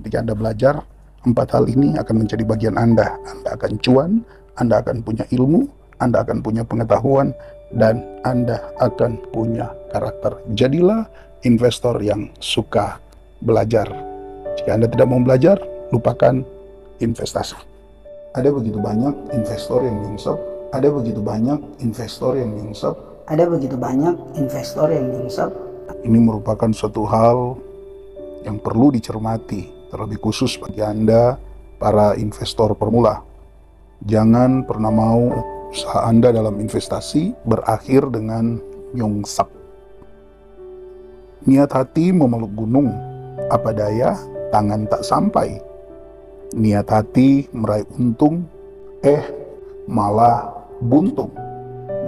Ketika Anda belajar, 4 hal ini akan menjadi bagian Anda. Anda akan cuan, Anda akan punya ilmu, Anda akan punya pengetahuan, dan Anda akan punya karakter. Jadilah investor yang suka belajar. Jika Anda tidak mau belajar, lupakan investasi. Ada begitu banyak investor yang nyungsep, ada begitu banyak investor yang nyungsep, Ada begitu banyak investor yang nyungsep. Ini merupakan suatu hal yang perlu dicermati, terlebih khusus bagi Anda, para investor pemula. Jangan pernah mau usaha Anda dalam investasi berakhir dengan nyungsep. Niat hati memeluk gunung, apa daya tangan tak sampai. Niat hati meraih untung, malah buntung.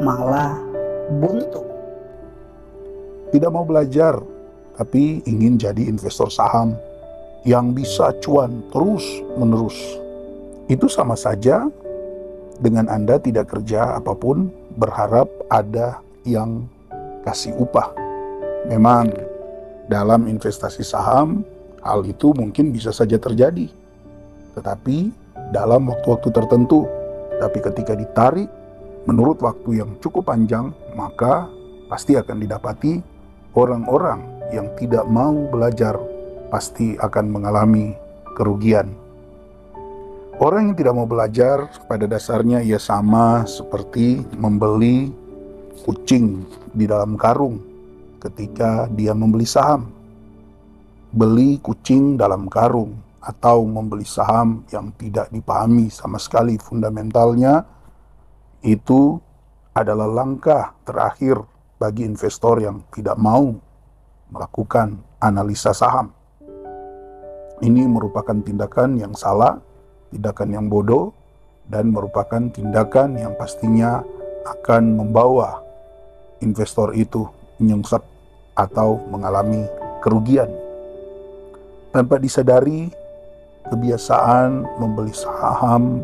Malah buntu. Tidak mau belajar, tapi ingin jadi investor saham yang bisa cuan terus-menerus. Itu sama saja dengan Anda tidak kerja apapun, berharap ada yang kasih upah. Memang dalam investasi saham, hal itu mungkin bisa saja terjadi. Tetapi dalam waktu-waktu tertentu. Tapi ketika ditarik menurut waktu yang cukup panjang, maka pasti akan didapati orang-orang yang tidak mau belajar pasti akan mengalami kerugian. Orang yang tidak mau belajar pada dasarnya ia sama seperti membeli kucing di dalam karung ketika dia membeli saham. Beli kucing dalam karung atau membeli saham yang tidak dipahami sama sekali fundamentalnya, itu adalah langkah terakhir bagi investor yang tidak mau melakukan analisa saham. Ini merupakan tindakan yang salah, tindakan yang bodoh, dan merupakan tindakan yang pastinya akan membawa investor itu nyungsep atau mengalami kerugian. Tanpa disadari, kebiasaan membeli saham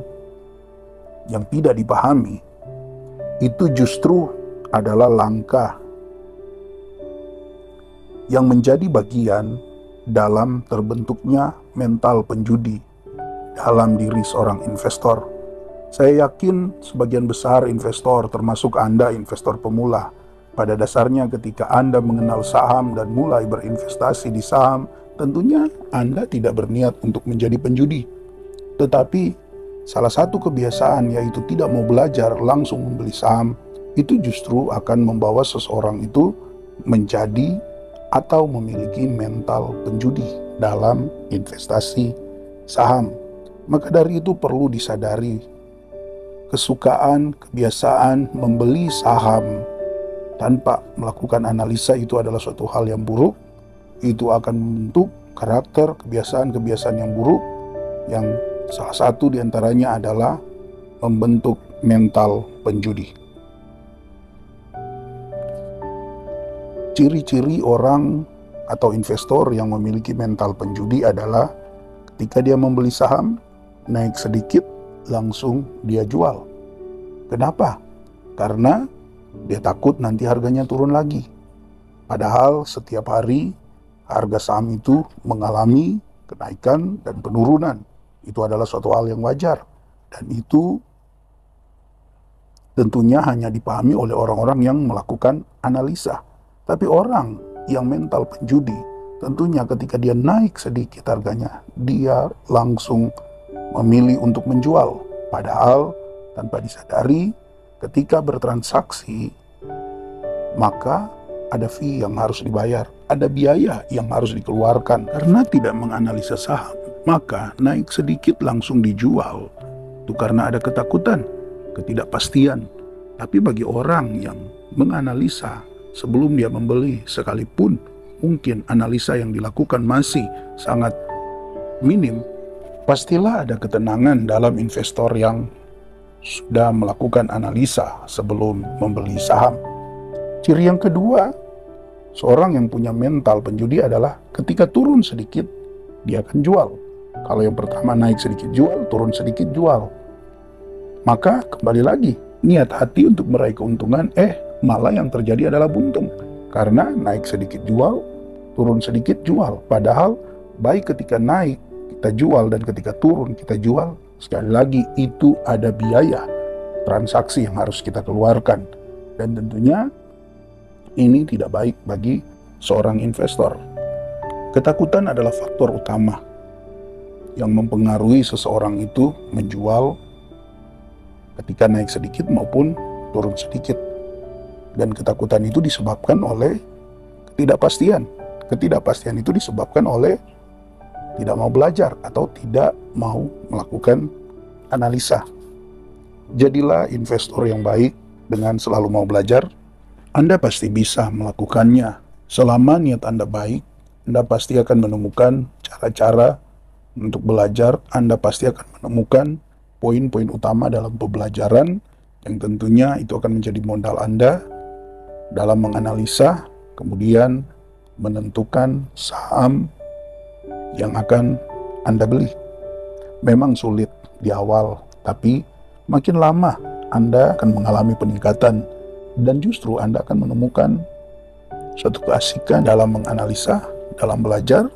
yang tidak dipahami itu justru adalah langkah yang menjadi bagian dalam terbentuknya mental penjudi dalam diri seorang investor. Saya yakin sebagian besar investor, termasuk Anda investor pemula, pada dasarnya ketika Anda mengenal saham dan mulai berinvestasi di saham, tentunya Anda tidak berniat untuk menjadi penjudi. Tetapi salah satu kebiasaan yaitu tidak mau belajar langsung membeli saham, itu justru akan membawa seseorang itu menjadi atau memiliki mental penjudi dalam investasi saham. Maka dari itu perlu disadari, kesukaan, kebiasaan membeli saham tanpa melakukan analisa itu adalah suatu hal yang buruk. Itu akan membentuk karakter, kebiasaan-kebiasaan yang buruk, yang salah satu diantaranya adalah membentuk mental penjudi. Ciri-ciri orang atau investor yang memiliki mental penjudi adalah ketika dia membeli saham, naik sedikit, langsung dia jual. Kenapa? Karena dia takut nanti harganya turun lagi. Padahal setiap hari harga saham itu mengalami kenaikan dan penurunan. Itu adalah suatu hal yang wajar. Dan itu tentunya hanya dipahami oleh orang-orang yang melakukan analisa. Tapi orang yang mental penjudi, tentunya ketika dia naik sedikit harganya, dia langsung memilih untuk menjual. Padahal tanpa disadari, ketika bertransaksi, maka ada fee yang harus dibayar, ada biaya yang harus dikeluarkan. Karena tidak menganalisa saham, maka naik sedikit langsung dijual. Itu karena ada ketakutan, ketidakpastian. Tapi bagi orang yang menganalisa sebelum dia membeli, sekalipun mungkin analisa yang dilakukan masih sangat minim, pastilah ada ketenangan dalam investor yang sudah melakukan analisa sebelum membeli saham. Ciri yang kedua, seorang yang punya mental penjudi adalah ketika turun sedikit, dia akan jual. Kalau yang pertama naik sedikit jual, turun sedikit jual. Maka kembali lagi, niat hati untuk meraih keuntungan, malah yang terjadi adalah buntung. Karena naik sedikit jual, turun sedikit jual. Padahal baik ketika naik kita jual dan ketika turun kita jual, sekali lagi itu ada biaya transaksi yang harus kita keluarkan. Dan tentunya ini tidak baik bagi seorang investor. Ketakutan adalah faktor utama yang mempengaruhi seseorang itu menjual ketika naik sedikit maupun turun sedikit. Dan ketakutan itu disebabkan oleh ketidakpastian. Ketidakpastian itu disebabkan oleh tidak mau belajar atau tidak mau melakukan analisa. Jadilah investor yang baik dengan selalu mau belajar. Anda pasti bisa melakukannya. Selama niat Anda baik, Anda pasti akan menemukan cara-cara untuk belajar. Anda pasti akan menemukan poin-poin utama dalam pembelajaran yang tentunya itu akan menjadi modal Anda dalam menganalisa, kemudian menentukan saham yang akan Anda beli. Memang sulit di awal, tapi makin lama Anda akan mengalami peningkatan dan justru Anda akan menemukan suatu keasikan dalam menganalisa, dalam belajar,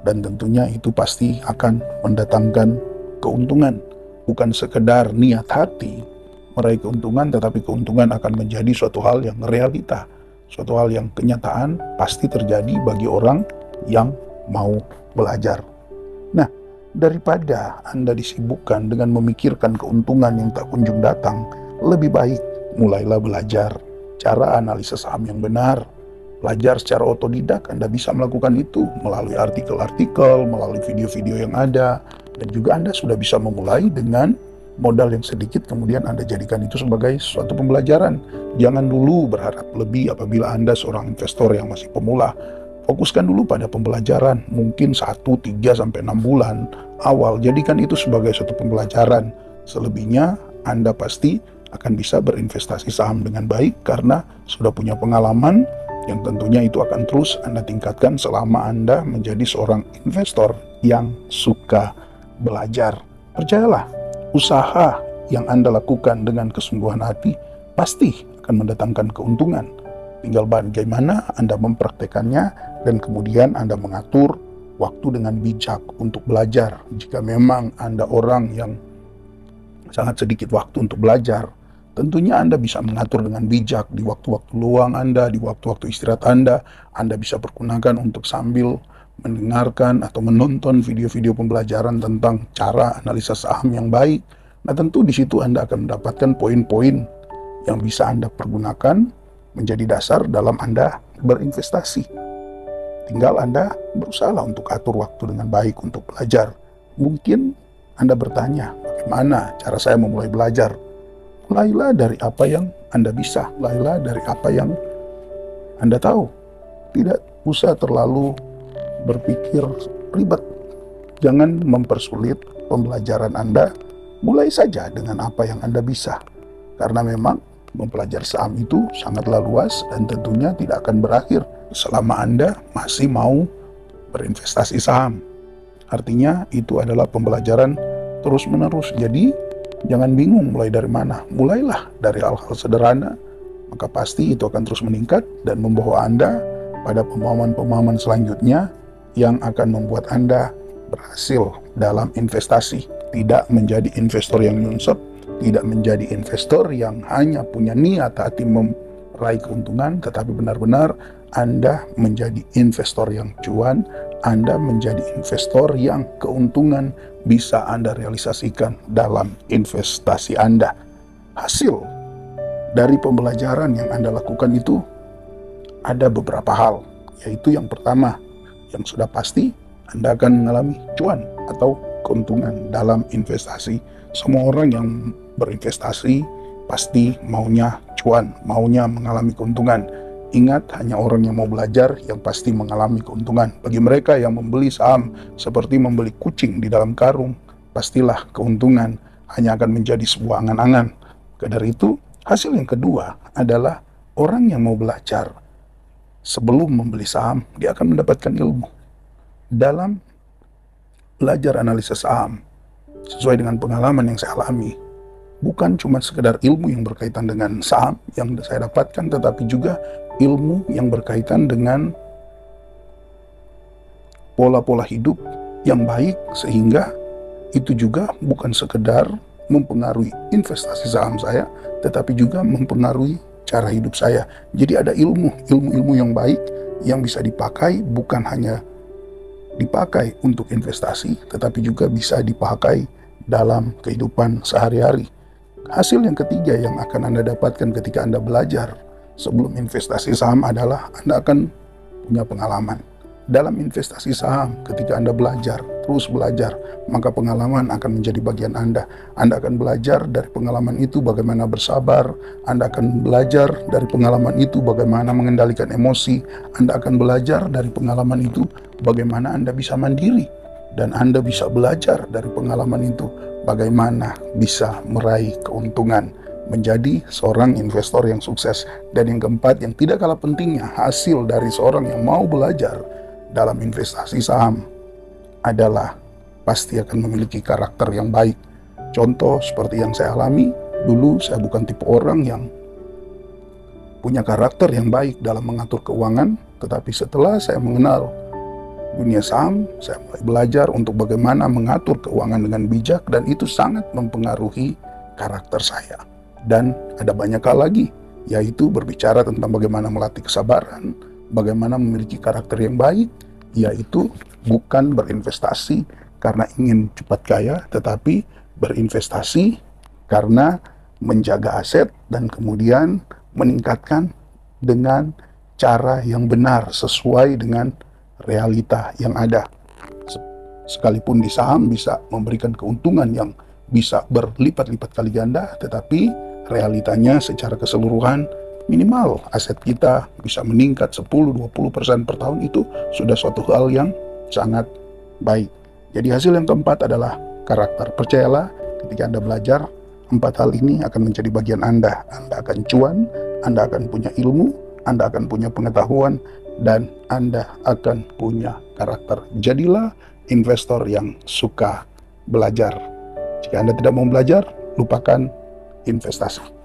dan tentunya itu pasti akan mendatangkan keuntungan. Bukan sekedar niat hati meraih keuntungan, tetapi keuntungan akan menjadi suatu hal yang realita, suatu hal yang kenyataan pasti terjadi bagi orang yang mau belajar. Nah, daripada Anda disibukkan dengan memikirkan keuntungan yang tak kunjung datang, lebih baik mulailah belajar cara analisis saham yang benar. Belajar secara otodidak, Anda bisa melakukan itu melalui artikel-artikel, melalui video-video yang ada, dan juga Anda sudah bisa memulai dengan modal yang sedikit, kemudian Anda jadikan itu sebagai suatu pembelajaran. Jangan dulu berharap lebih apabila Anda seorang investor yang masih pemula. Fokuskan dulu pada pembelajaran, mungkin 1, 3, sampai 6 bulan awal. Jadikan itu sebagai suatu pembelajaran. Selebihnya, Anda pasti akan bisa berinvestasi saham dengan baik karena sudah punya pengalaman yang tentunya itu akan terus Anda tingkatkan selama Anda menjadi seorang investor yang suka belajar. Percayalah, usaha yang Anda lakukan dengan kesungguhan hati pasti akan mendatangkan keuntungan. Tinggal bagaimana Anda mempraktekannya dan kemudian Anda mengatur waktu dengan bijak untuk belajar. Jika memang Anda orang yang sangat sedikit waktu untuk belajar, tentunya Anda bisa mengatur dengan bijak di waktu-waktu luang Anda, di waktu-waktu istirahat Anda bisa pergunakan untuk sambil mendengarkan atau menonton video-video pembelajaran tentang cara analisa saham yang baik. Nah, tentu di situ Anda akan mendapatkan poin-poin yang bisa Anda pergunakan menjadi dasar dalam Anda berinvestasi. Tinggal Anda berusaha untuk atur waktu dengan baik untuk belajar. Mungkin Anda bertanya, bagaimana cara saya memulai belajar? Mulailah dari apa yang Anda bisa, mulailah dari apa yang Anda tahu. Tidak usah terlalu berpikir ribet. Jangan mempersulit pembelajaran Anda. Mulai saja dengan apa yang Anda bisa. Karena memang mempelajari saham itu sangatlah luas dan tentunya tidak akan berakhir selama Anda masih mau berinvestasi saham. Artinya itu adalah pembelajaran terus-menerus. Jadi jangan bingung mulai dari mana. Mulailah dari hal-hal sederhana, maka pasti itu akan terus meningkat dan membawa Anda pada pemahaman-pemahaman selanjutnya yang akan membuat Anda berhasil dalam investasi. Tidak menjadi investor yang nyunsep, tidak menjadi investor yang hanya punya niat hati meraih keuntungan, tetapi benar-benar Anda menjadi investor yang cuan, Anda menjadi investor yang keuntungan bisa Anda realisasikan dalam investasi Anda. Hasil dari pembelajaran yang Anda lakukan itu ada beberapa hal, yaitu yang pertama, yang sudah pasti Anda akan mengalami cuan atau keuntungan dalam investasi. Semua orang yang berinvestasi pasti maunya cuan, maunya mengalami keuntungan. Ingat, hanya orang yang mau belajar yang pasti mengalami keuntungan. Bagi mereka yang membeli saham seperti membeli kucing di dalam karung, pastilah keuntungan hanya akan menjadi sebuah angan-angan. Dari itu, hasil yang kedua adalah orang yang mau belajar sebelum membeli saham, dia akan mendapatkan ilmu. Dalam belajar analisis saham, sesuai dengan pengalaman yang saya alami, bukan cuma sekedar ilmu yang berkaitan dengan saham yang saya dapatkan, tetapi juga ilmu yang berkaitan dengan pola-pola hidup yang baik, sehingga itu juga bukan sekedar mempengaruhi investasi saham saya, tetapi juga mempengaruhi cara hidup saya. Jadi ada ilmu-ilmu yang baik yang bisa dipakai, bukan hanya dipakai untuk investasi, tetapi juga bisa dipakai dalam kehidupan sehari-hari. Hasil yang ketiga yang akan Anda dapatkan ketika Anda belajar sebelum investasi saham adalah Anda akan punya pengalaman. Dalam investasi saham, ketika Anda belajar, terus belajar, maka pengalaman akan menjadi bagian Anda. Anda akan belajar dari pengalaman itu bagaimana bersabar, Anda akan belajar dari pengalaman itu bagaimana mengendalikan emosi, Anda akan belajar dari pengalaman itu bagaimana Anda bisa mandiri, dan Anda bisa belajar dari pengalaman itu bagaimana bisa meraih keuntungan, menjadi seorang investor yang sukses. Dan yang keempat, yang tidak kalah pentingnya, hasil dari seorang yang mau belajar dalam investasi saham adalah pasti akan memiliki karakter yang baik. Contoh seperti yang saya alami, dulu saya bukan tipe orang yang punya karakter yang baik dalam mengatur keuangan, tetapi setelah saya mengenal dunia saham, saya mulai belajar untuk bagaimana mengatur keuangan dengan bijak, dan itu sangat mempengaruhi karakter saya. Dan ada banyak hal lagi, yaitu berbicara tentang bagaimana melatih kesabaran, bagaimana memiliki karakter yang baik, yaitu bukan berinvestasi karena ingin cepat kaya, tetapi berinvestasi karena menjaga aset dan kemudian meningkatkan dengan cara yang benar sesuai dengan realita yang ada. Sekalipun di saham bisa memberikan keuntungan yang bisa berlipat-lipat kali ganda, tetapi realitanya secara keseluruhan minimal aset kita bisa meningkat 10-20% per tahun, itu sudah suatu hal yang sangat baik. Jadi hasil yang keempat adalah karakter. Percayalah, ketika Anda belajar, 4 hal ini akan menjadi bagian Anda. Anda akan cuan, Anda akan punya ilmu, Anda akan punya pengetahuan, dan Anda akan punya karakter. Jadilah investor yang suka belajar. Jika Anda tidak mau belajar, lupakan investasi.